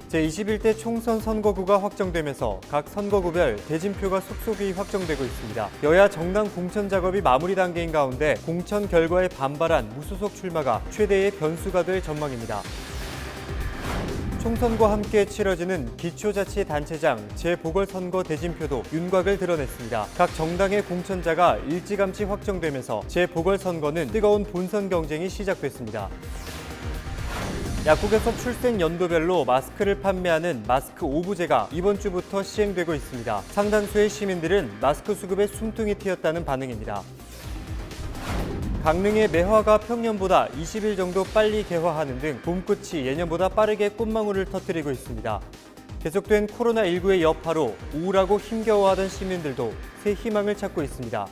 제21대 총선 선거구가 확정되면서 각 선거구별 대진표가 속속이 확정되고 있습니다. 여야 정당 공천 작업이 마무리 단계인 가운데 공천 결과에 반발한 무소속 출마가 최대의 변수가 될 전망입니다. 총선과 함께 치러지는 기초자치단체장 재보궐선거 대진표도 윤곽을 드러냈습니다. 각 정당의 공천자가 일찌감치 확정되면서 재보궐선거는 뜨거운 본선 경쟁이 시작됐습니다. 약국에서 출생 연도별로 마스크를 판매하는 마스크 오부제가 이번 주부터 시행되고 있습니다. 상당수의 시민들은 마스크 수급에 숨통이 트였다는 반응입니다. 강릉의 매화가 평년보다 20일 정도 빨리 개화하는 등 봄꽃이 예년보다 빠르게 꽃망울을 터뜨리고 있습니다. 계속된 코로나19의 여파로 우울하고 힘겨워하던 시민들도 새 희망을 찾고 있습니다.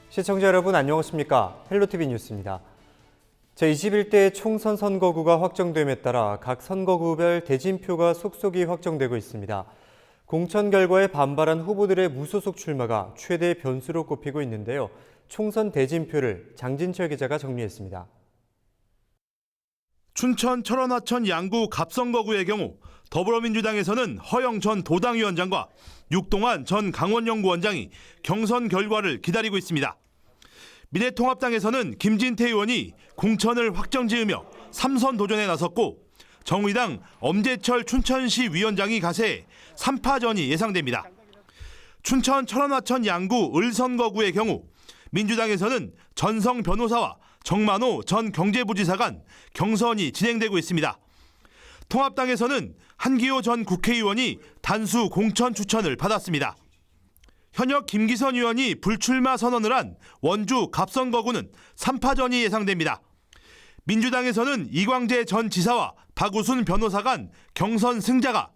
시청자 여러분 안녕하십니까? 헬로티비 뉴스입니다. 제21대 총선 선거구가 확정됨에 따라 각 선거구별 대진표가 속속이 확정되고 있습니다. 공천 결과에 반발한 후보들의 무소속 출마가 최대 변수로 꼽히고 있는데요. 총선 대진표를 장진철 기자가 정리했습니다. 춘천 철원하천 양구 갑선거구의 경우 더불어민주당에서는 허영 전 도당위원장과 육동환 전 강원연구원장이 경선 결과를 기다리고 있습니다. 미래통합당에서는 김진태 의원이 공천을 확정지으며 3선 도전에 나섰고 정의당 엄재철 춘천시 위원장이 가세해 3파전이 예상됩니다. 춘천 철원하천 양구 을선거구의 경우 민주당에서는 전성 변호사와 정만호 전 경제부지사 간 경선이 진행되고 있습니다. 통합당에서는 한기호 전 국회의원이 단수 공천 추천을 받았습니다. 현역 김기선 의원이 불출마 선언을 한 원주 갑선거구는 3파전이 예상됩니다. 민주당에서는 이광재 전 지사와 박우순 변호사 간 경선 승자가,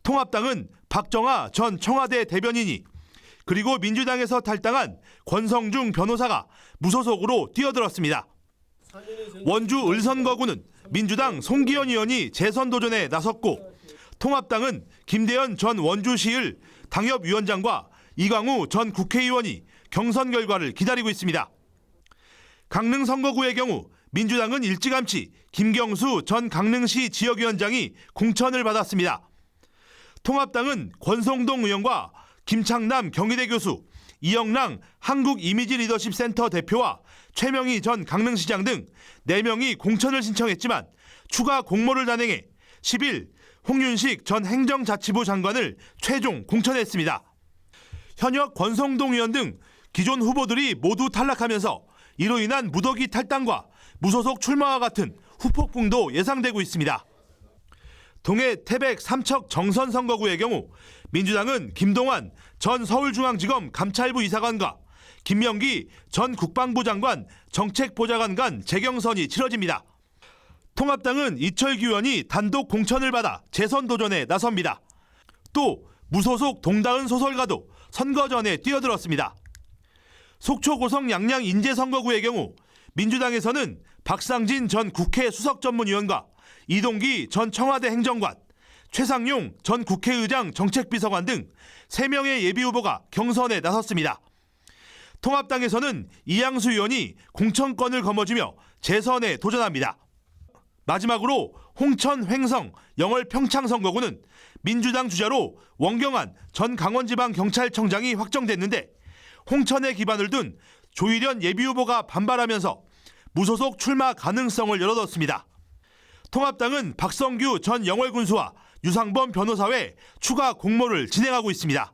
통합당은 박정아 전 청와대 대변인이, 그리고 민주당에서 탈당한 권성중 변호사가 무소속으로 뛰어들었습니다. 원주 을선거구는 민주당 송기현 의원이 재선 도전에 나섰고 통합당은 김대현 전 원주시을 당협위원장과 이광우 전 국회의원이 경선 결과를 기다리고 있습니다. 강릉 선거구의 경우 민주당은 일찌감치 김경수 전 강릉시 지역위원장이 공천을 받았습니다. 통합당은 권성동 의원과 김창남 경희대 교수, 이영랑 한국이미지리더십센터 대표와 최명희 전 강릉시장 등 4명이 공천을 신청했지만 추가 공모를 단행해 10일 홍윤식 전 행정자치부 장관을 최종 공천했습니다. 현역 권성동 의원 등 기존 후보들이 모두 탈락하면서 이로 인한 무더기 탈당과 무소속 출마와 같은 후폭풍도 예상되고 있습니다. 동해 태백 삼척 정선 선거구의 경우 민주당은 김동완 전 서울중앙지검 감찰부 이사관과 김명기 전 국방부 장관 정책보좌관 간 재경선이 치러집니다. 통합당은 이철규 의원이 단독 공천을 받아 재선 도전에 나섭니다. 또 무소속 동다은 소설가도 선거 전에 뛰어들었습니다. 속초 고성 양양 인제 선거구의 경우 민주당에서는 박상진 전 국회 수석전문위원과 이동기 전 청와대 행정관, 최상용 전 국회의장 정책비서관 등 3명의 예비후보가 경선에 나섰습니다. 통합당에서는 이양수 의원이 공천권을 거머쥐며 재선에 도전합니다. 마지막으로 홍천 횡성 영월 평창 선거구는 민주당 주자로 원경한 전 강원지방경찰청장이 확정됐는데 홍천에 기반을 둔 조일현 예비후보가 반발하면서 무소속 출마 가능성을 열어뒀습니다. 통합당은 박성규 전 영월군수와 유상범 변호사 외 추가 공모를 진행하고 있습니다.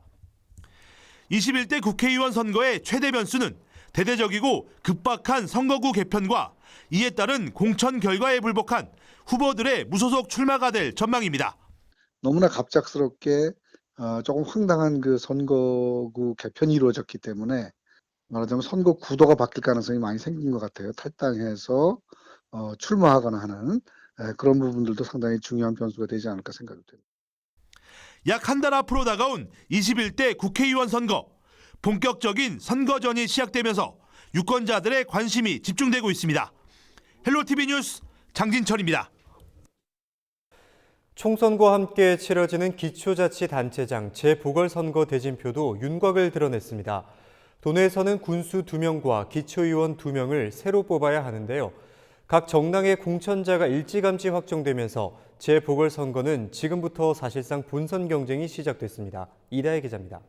21대 국회의원 선거의 최대 변수는 대대적이고 급박한 선거구 개편과 이에 따른 공천 결과에 불복한 후보들의 무소속 출마가 될 전망입니다. 너무나 갑작스럽게 조금 황당한 그 선거구 개편이 이루어졌기 때문에 말하자면 선거 구도가 바뀔 가능성이 많이 생긴 것 같아요. 탈당해서 출마하거나 하는 그런 부분들도 상당히 중요한 변수가 되지 않을까 생각이 됩니다. 약 한 달 앞으로 다가온 21대 국회의원 선거. 본격적인 선거전이 시작되면서 유권자들의 관심이 집중되고 있습니다. 헬로티비 뉴스 장진철입니다. 총선과 함께 치러지는 기초자치단체장 재보궐선거 대진표도 윤곽을 드러냈습니다. 도내에서는 군수 2명과 기초의원 2명을 새로 뽑아야 하는데요. 각 정당의 공천자가 일찌감치 확정되면서 재보궐선거는 지금부터 사실상 본선 경쟁이 시작됐습니다. 이다혜 기자입니다.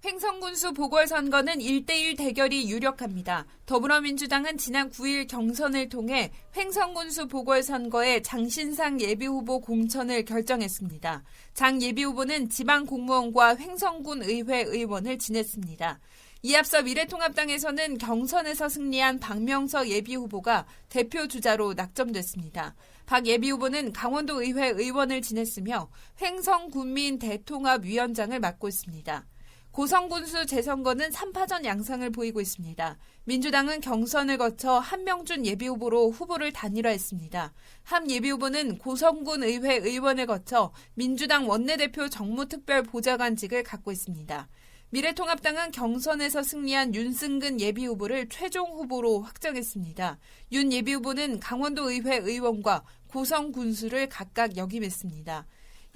횡성군수 보궐선거는 1대1 대결이 유력합니다. 더불어민주당은 지난 9일 경선을 통해 횡성군수 보궐선거의 장신상 예비후보 공천을 결정했습니다. 장 예비후보는 지방공무원과 횡성군 의회 의원을 지냈습니다. 이에 앞서 미래통합당에서는 경선에서 승리한 박명서 예비후보가 대표주자로 낙점됐습니다. 박 예비후보는 강원도 의회 의원을 지냈으며 횡성군민 대통합위원장을 맡고 있습니다. 고성군수 재선거는 3파전 양상을 보이고 있습니다. 민주당은 경선을 거쳐 한명준 예비후보로 후보를 단일화했습니다. 한 예비후보는 고성군 의회 의원을 거쳐 민주당 원내대표 정무특별보좌관직을 갖고 있습니다. 미래통합당은 경선에서 승리한 윤승근 예비후보를 최종 후보로 확정했습니다. 윤 예비후보는 강원도 의회 의원과 고성군수를 각각 역임했습니다.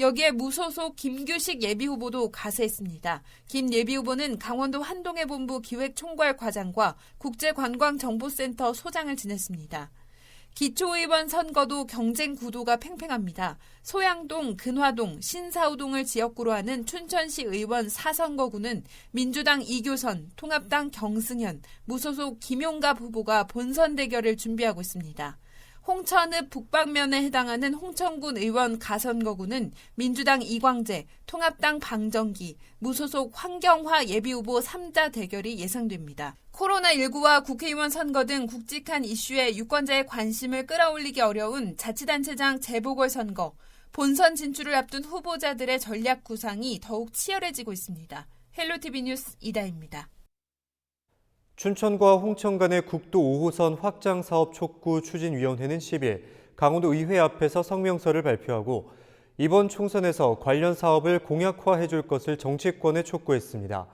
여기에 무소속 김규식 예비후보도 가세했습니다. 김 예비후보는 강원도 한동해 본부 기획총괄과장과 국제관광정보센터 소장을 지냈습니다. 기초의원 선거도 경쟁 구도가 팽팽합니다. 소양동, 근화동, 신사우동을 지역구로 하는 춘천시 의원 4선거구는 민주당 이교선, 통합당 경승현, 무소속 김용갑 후보가 본선 대결을 준비하고 있습니다. 홍천읍 북방면에 해당하는 홍천군 의원 가선거구는 민주당 이광재, 통합당 방정기, 무소속 황경화 예비후보 3자 대결이 예상됩니다. 코로나19와 국회의원 선거 등 굵직한 이슈에 유권자의 관심을 끌어올리기 어려운 자치단체장 재보궐선거, 본선 진출을 앞둔 후보자들의 전략 구상이 더욱 치열해지고 있습니다. 헬로티비 뉴스 이다혜입니다. 춘천과 홍천 간의 국도 5호선 확장 사업 촉구 추진위원회는 10일 강원도 의회 앞에서 성명서를 발표하고 이번 총선에서 관련 사업을 공약화해 줄 것을 정치권에 촉구했습니다.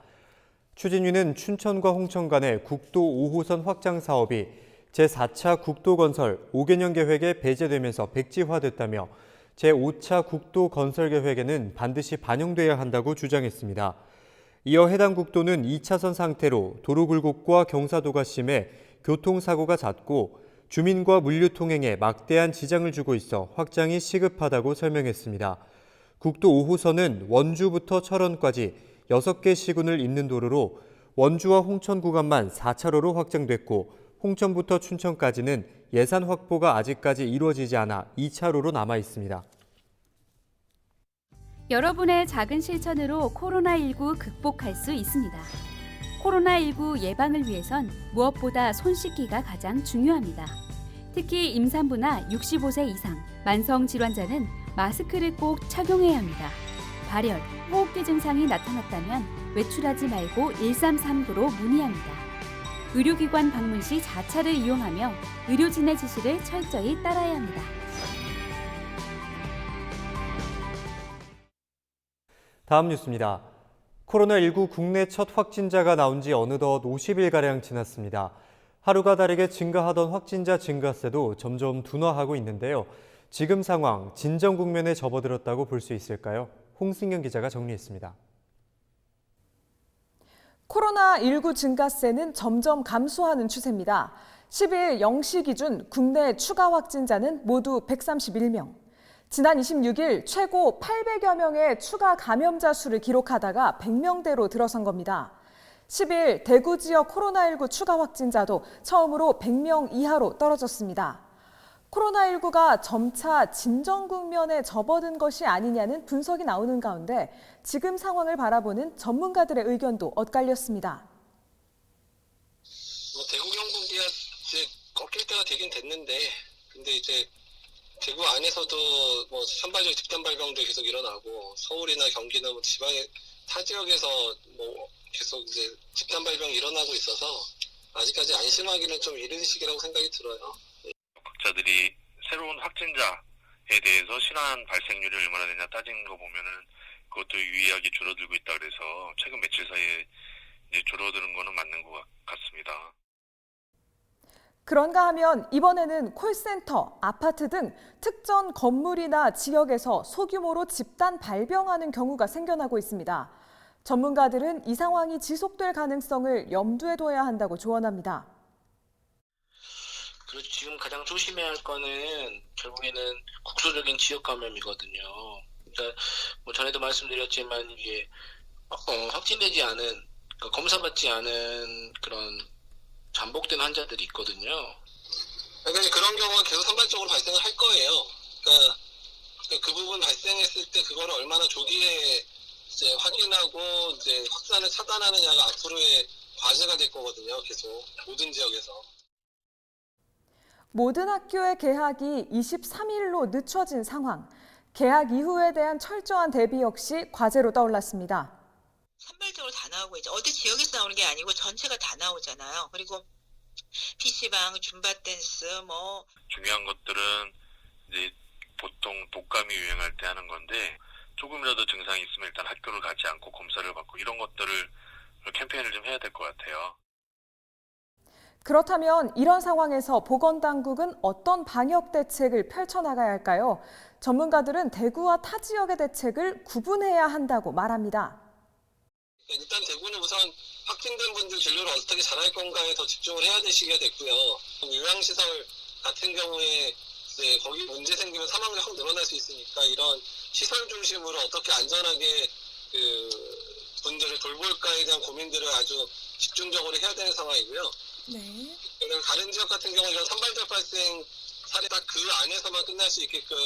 추진위는 춘천과 홍천 간의 국도 5호선 확장 사업이 제4차 국도건설 5개년 계획에 배제되면서 백지화됐다며 제5차 국도건설계획에는 반드시 반영돼야 한다고 주장했습니다. 이어 해당 국도는 2차선 상태로 도로 굴곡과 경사도가 심해 교통사고가 잦고 주민과 물류 통행에 막대한 지장을 주고 있어 확장이 시급하다고 설명했습니다. 국도 5호선은 원주부터 철원까지 6개 시군을 잇는 도로로 원주와 홍천 구간만 4차로로 확장됐고 홍천부터 춘천까지는 예산 확보가 아직까지 이루어지지 않아 2차로로 남아 있습니다. 여러분의 작은 실천으로 코로나19 극복할 수 있습니다. 코로나19 예방을 위해선 무엇보다 손 씻기가 가장 중요합니다. 특히 임산부나 65세 이상, 만성 질환자는 마스크를 꼭 착용해야 합니다. 발열, 호흡기 증상이 나타났다면 외출하지 말고 1339로 문의합니다. 의료기관 방문 시 자차를 이용하며 의료진의 지시를 철저히 따라야 합니다. 다음 뉴스입니다. 코로나19 국내 첫 확진자가 나온 지 어느덧 50일가량 지났습니다. 하루가 다르게 증가하던 확진자 증가세도 점점 둔화하고 있는데요. 지금 상황, 진정 국면에 접어들었다고 볼 수 있을까요? 홍승현 기자가 정리했습니다. 코로나19 증가세는 점점 감소하는 추세입니다. 10일 0시 기준 국내 추가 확진자는 모두 131명. 지난 26일 최고 800여 명의 추가 감염자 수를 기록하다가 100명대로 들어선 겁니다. 10일 대구 지역 코로나19 추가 확진자도 처음으로 100명 이하로 떨어졌습니다. 코로나19가 점차 진정 국면에 접어든 것이 아니냐는 분석이 나오는 가운데 지금 상황을 바라보는 전문가들의 의견도 엇갈렸습니다. 대구 경북이야 이제 꺾일 때가 되긴 됐는데, 근데 이제 대구 안에서도 산발적 집단 발병도 계속 일어나고 서울이나 경기나 지방의 타 지역에서 계속 이제 집단 발병이 일어나고 있어서 아직까지 안심하기는 좀 이른 시기라고 생각이 들어요. 과학자들이 새로운 확진자에 대해서 신환 발생률이 얼마나 되냐 따진 거 보면은 그것도 유의하게 줄어들고 있다 그래서 최근 며칠 사이에 이제 줄어드는 거는 맞는 것 같습니다. 그런가 하면 이번에는 콜센터, 아파트 등 특정 건물이나 지역에서 소규모로 집단 발병하는 경우가 생겨나고 있습니다. 전문가들은 이 상황이 지속될 가능성을 염두에 둬야 한다고 조언합니다. 그리고 지금 가장 조심해야 할 거는 결국에는 국소적인 지역 감염이거든요. 그러니까 뭐 전에도 말씀드렸지만 이게 확진되지 않은, 그러니까 검사받지 않은 그런 잠복된 환자들이 있거든요. 그러니까 그런 경우가 계속 산발적으로 발생을 할 거예요. 그러니까 그 부분 발생했을 때 그거를 얼마나 조기에 이제 확인하고 이제 확산을 차단하느냐가 앞으로의 과제가 될 거거든요. 계속 모든 지역에서. 모든 학교의 개학이 23일로 늦춰진 상황. 개학 이후에 대한 철저한 대비 역시 과제로 떠올랐습니다. 산발적으로 다 나오고 이제 어디 지역에서 나오는 게 아니고 전체가 다 나오잖아요. 그리고 PC방, 줌바 댄스 뭐 중요한 것들은 이제 보통 독감이 유행할 때 하는 건데 조금이라도 증상이 있으면 일단 학교를 가지 않고 검사를 받고 이런 것들을 캠페인을 좀 해야 될 것 같아요. 그렇다면 이런 상황에서 보건당국은 어떤 방역 대책을 펼쳐나가야 할까요? 전문가들은 대구와 타 지역의 대책을 구분해야 한다고 말합니다. 일단 대구는 우선 확진된 분들 진료를 어떻게 잘할 건가에 더 집중을 해야 될 시기가 됐고요. 요양시설 같은 경우에 이제 거기 문제 생기면 사망률이 확 늘어날 수 있으니까 이런 시설 중심으로 어떻게 안전하게 그 분들을 돌볼까에 대한 고민들을 아주 집중적으로 해야 되는 상황이고요. 네. 그리고 다른 지역 같은 경우 이런 산발적 발생 사례가 그 안에서만 끝날 수 있게끔.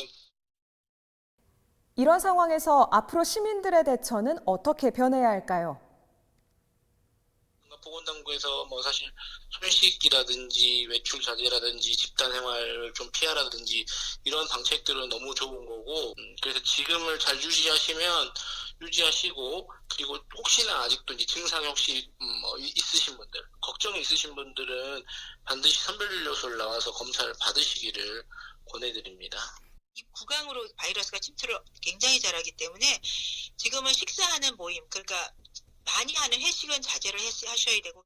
이런 상황에서 앞으로 시민들의 대처는 어떻게 변해야 할까요? 보건당국에서 뭐 사실 손 씻기라든지 외출 자제라든지 집단 생활을 좀 피하라든지 이런 방책들은 너무 좋은 거고, 그래서 지금을 잘 유지하시고, 그리고 혹시나 아직도 이제 증상이 혹시 있으신 분들, 걱정이 있으신 분들은 반드시 선별진료소를 나와서 검사를 받으시기를 권해드립니다. 이 구강으로 바이러스가 침투를 굉장히 잘하기 때문에 지금은 식사하는 모임, 그러니까 많이 하는 회식은 자제를 하셔야 되고.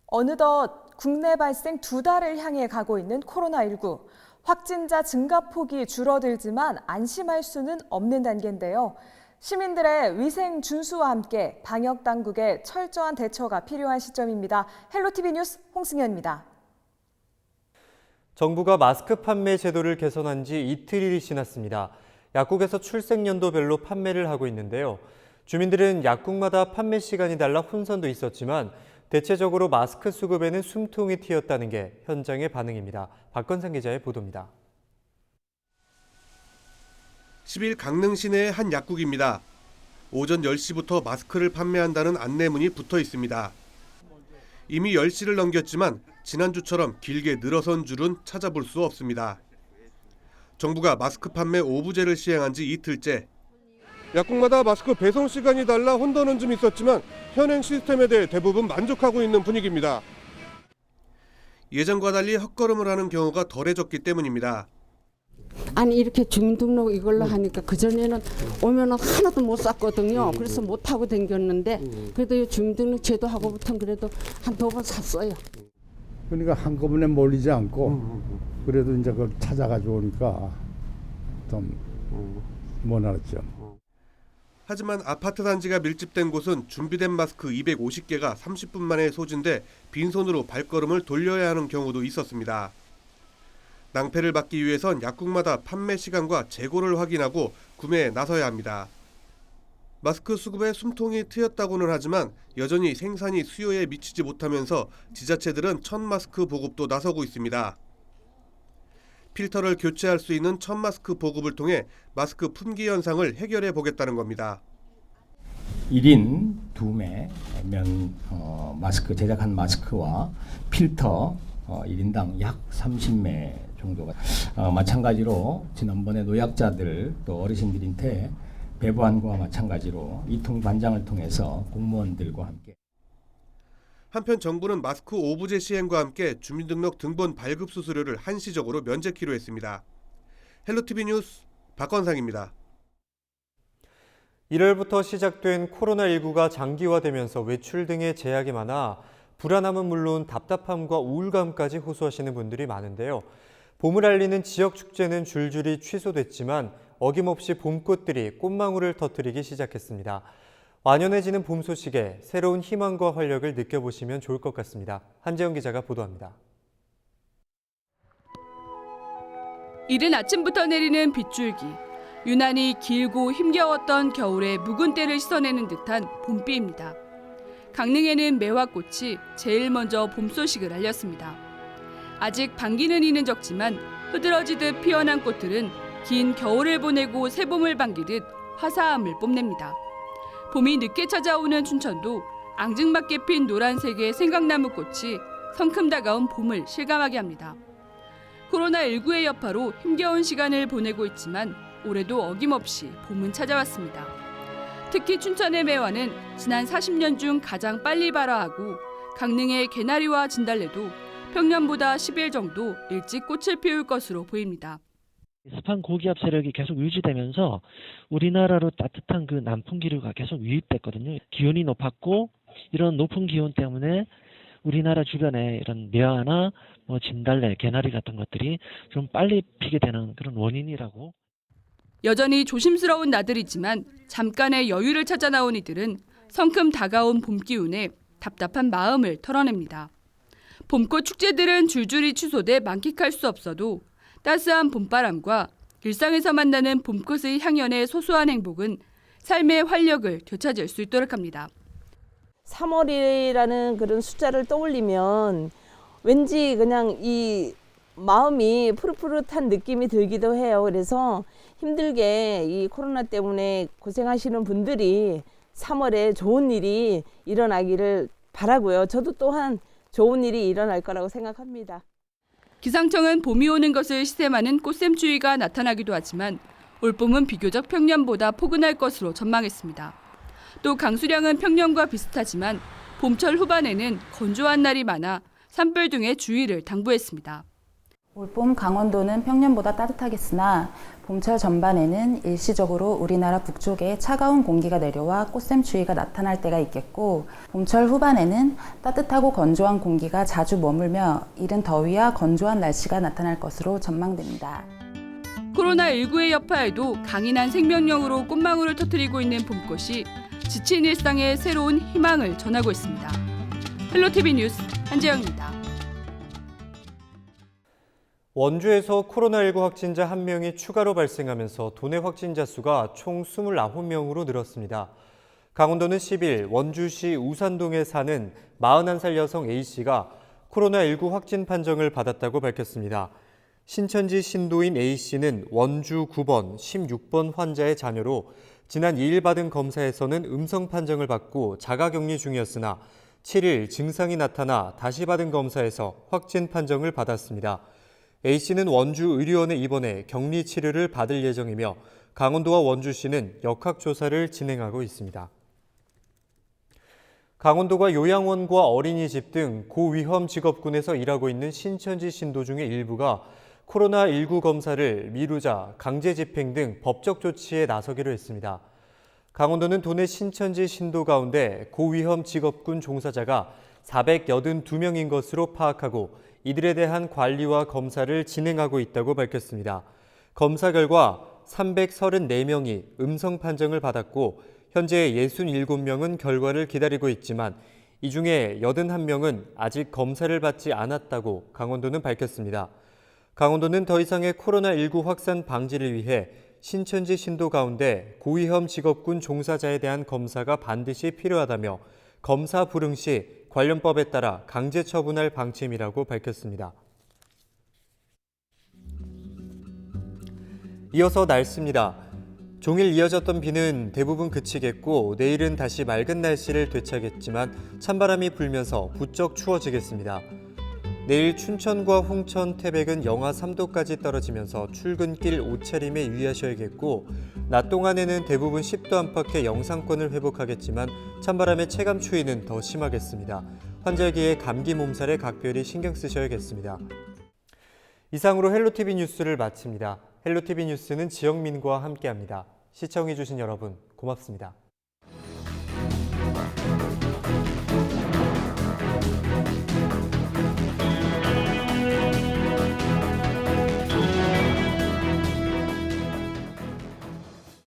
어느덧 국내 발생 2달을 향해 가고 있는 코로나19. 확진자 증가폭이 줄어들지만 안심할 수는 없는 단계인데요. 시민들의 위생 준수와 함께 방역 당국의 철저한 대처가 필요한 시점입니다. 헬로티비 뉴스 홍승현입니다. 정부가 마스크 판매 제도를 개선한 지 이틀이 지났습니다. 약국에서 출생연도별로 판매를 하고 있는데요. 주민들은 약국마다 판매 시간이 달라 혼선도 있었지만 대체적으로 마스크 수급에는 숨통이 트였다는 게 현장의 반응입니다. 박건상 기자의 보도입니다. 10일 강릉 시내의 한 약국입니다. 오전 10시부터 마스크를 판매한다는 안내문이 붙어 있습니다. 이미 10시를 넘겼지만 지난주처럼 길게 늘어선 줄은 찾아볼 수 없습니다. 정부가 마스크 판매 오부제를 시행한 지 이틀째. 약국마다 마스크 배송 시간이 달라 혼돈은 좀 있었지만 현행 시스템에 대해 대부분 만족하고 있는 분위기입니다. 예전과 달리 헛걸음을 하는 경우가 덜해졌기 때문입니다. 아니 이렇게 주민등록 이걸로 하니까 그전에는 오면은 하나도 못 샀거든요. 그래서 못 하고 댕겼는데 그래도 이 주민등록 제도하고부터는 그래도 한 2번 샀어요. 그러니까 한꺼번에 몰리지 않고 그래도 이제 그걸 찾아가지고 오니까 좀 원활했죠. 하지만 아파트 단지가 밀집된 곳은 준비된 마스크 250개가 30분 만에 소진돼 빈손으로 발걸음을 돌려야 하는 경우도 있었습니다. 낭패를 막기 위해선 약국마다 판매 시간과 재고를 확인하고 구매에 나서야 합니다. 마스크 수급에 숨통이 트였다고는 하지만 여전히 생산이 수요에 미치지 못하면서 지자체들은 천 마스크 보급도 나서고 있습니다. 필터를 교체할 수 있는 천 마스크 보급을 통해 마스크 품귀 현상을 해결해 보겠다는 겁니다. 1인 2매 마스크 제작한 마스크와 필터 1인당 약 30매 정도가 마찬가지로 지난번에 노약자들 또 어르신들한테 배부한 거와 마찬가지로 이통 반장을 통해서 공무원들과 함께. 한편 정부는 마스크 오부제 시행과 함께 주민등록 등본 발급 수수료를 한시적으로 면제키로 했습니다. 헬로티비 뉴스 박건상입니다. 1월부터 시작된 코로나19가 장기화되면서 외출 등의 제약이 많아 불안함은 물론 답답함과 우울감까지 호소하시는 분들이 많은데요. 봄을 알리는 지역 축제는 줄줄이 취소됐지만 어김없이 봄꽃들이 꽃망울을 터뜨리기 시작했습니다. 완연해지는 봄 소식에 새로운 희망과 활력을 느껴보시면 좋을 것 같습니다. 한재영 기자가 보도합니다. 이른 아침부터 내리는 빗줄기. 유난히 길고 힘겨웠던 겨울의 묵은 때를 씻어내는 듯한 봄비입니다. 강릉에는 매화꽃이 제일 먼저 봄 소식을 알렸습니다. 아직 반기는 이는 적지만 흐드러지듯 피어난 꽃들은 긴 겨울을 보내고 새봄을 반기듯 화사함을 뽐냅니다. 봄이 늦게 찾아오는 춘천도 앙증맞게 핀 노란색의 생강나무 꽃이 성큼 다가온 봄을 실감하게 합니다. 코로나19의 여파로 힘겨운 시간을 보내고 있지만 올해도 어김없이 봄은 찾아왔습니다. 특히 춘천의 매화는 지난 40년 중 가장 빨리 발화하고 강릉의 개나리와 진달래도 평년보다 10일 정도 일찍 꽃을 피울 것으로 보입니다. 습한 고기압 세력이 계속 유지되면서 우리나라로 따뜻한 그 남풍기류가 계속 유입됐거든요. 기온이 높았고 이런 높은 기온 때문에 우리나라 주변에 이런 매화나 진달래, 개나리 같은 것들이 좀 빨리 피게 되는 그런 원인이라고. 여전히 조심스러운 나들이지만 잠깐의 여유를 찾아 나온 이들은 성큼 다가온 봄 기운에 답답한 마음을 털어냅니다. 봄꽃 축제들은 줄줄이 취소돼 만끽할 수 없어도 따스한 봄바람과 일상에서 만나는 봄꽃의 향연의 소소한 행복은 삶의 활력을 되찾을 수 있도록 합니다. 3월이라는 그런 숫자를 떠올리면 왠지 그냥 이 마음이 푸릇푸릇한 느낌이 들기도 해요. 그래서 힘들게 이 코로나 때문에 고생하시는 분들이 3월에 좋은 일이 일어나기를 바라고요. 저도 또한 좋은 일이 일어날 거라고 생각합니다. 기상청은 봄이 오는 것을 시샘하는 꽃샘추위가 나타나기도 하지만 올봄은 비교적 평년보다 포근할 것으로 전망했습니다. 또 강수량은 평년과 비슷하지만 봄철 후반에는 건조한 날이 많아 산불 등의 주의를 당부했습니다. 올봄 강원도는 평년보다 따뜻하겠으나 봄철 전반에는 일시적으로 우리나라 북쪽에 차가운 공기가 내려와 꽃샘추위가 나타날 때가 있겠고, 봄철 후반에는 따뜻하고 건조한 공기가 자주 머물며 이른 더위와 건조한 날씨가 나타날 것으로 전망됩니다. 코로나19의 여파에도 강인한 생명력으로 꽃망울을 터뜨리고 있는 봄꽃이 지친 일상에 새로운 희망을 전하고 있습니다. 헬로티비 뉴스 한재영입니다. 원주에서 코로나19 확진자 1명이 추가로 발생하면서 도내 확진자 수가 총 29명으로 늘었습니다. 강원도는 10일 원주시 우산동에 사는 41살 여성 A씨가 코로나19 확진 판정을 받았다고 밝혔습니다. 신천지 신도인 A씨는 원주 9번, 16번 환자의 자녀로 지난 2일 받은 검사에서는 음성 판정을 받고 자가격리 중이었으나 7일 증상이 나타나 다시 받은 검사에서 확진 판정을 받았습니다. A씨는 원주의료원에 입원해 격리 치료를 받을 예정이며 강원도와 원주시는 역학조사를 진행하고 있습니다. 강원도가 요양원과 어린이집 등 고위험 직업군에서 일하고 있는 신천지 신도 중의 일부가 코로나19 검사를 미루자 강제 집행 등 법적 조치에 나서기로 했습니다. 강원도는 도내 신천지 신도 가운데 고위험 직업군 종사자가 482명인 것으로 파악하고 이들에 대한 관리와 검사를 진행하고 있다고 밝혔습니다. 검사 결과 334명이 음성 판정을 받았고 현재 67명은 결과를 기다리고 있지만 이 중에 81명은 아직 검사를 받지 않았다고 강원도는 밝혔습니다. 강원도는 더 이상의 코로나19 확산 방지를 위해 신천지 신도 가운데 고위험 직업군 종사자에 대한 검사가 반드시 필요하다며 검사 불응 시 관련법에 따라 강제 처분할 방침이라고 밝혔습니다. 이어서 날씨입니다. 종일 이어졌던 비는 대부분 그치겠고 내일은 다시 맑은 날씨를 되찾겠지만 찬바람이 불면서 부쩍 추워지겠습니다. 내일 춘천과 홍천, 태백은 영하 3도까지 떨어지면서 출근길 옷차림에 유의하셔야겠고 낮 동안에는 대부분 10도 안팎의 영상권을 회복하겠지만 찬바람의 체감 추위는 더 심하겠습니다. 환절기에 감기 몸살에 각별히 신경 쓰셔야겠습니다. 이상으로 헬로티비 뉴스를 마칩니다. 헬로티비 뉴스는 지영민과 함께합니다. 시청해주신 여러분 고맙습니다.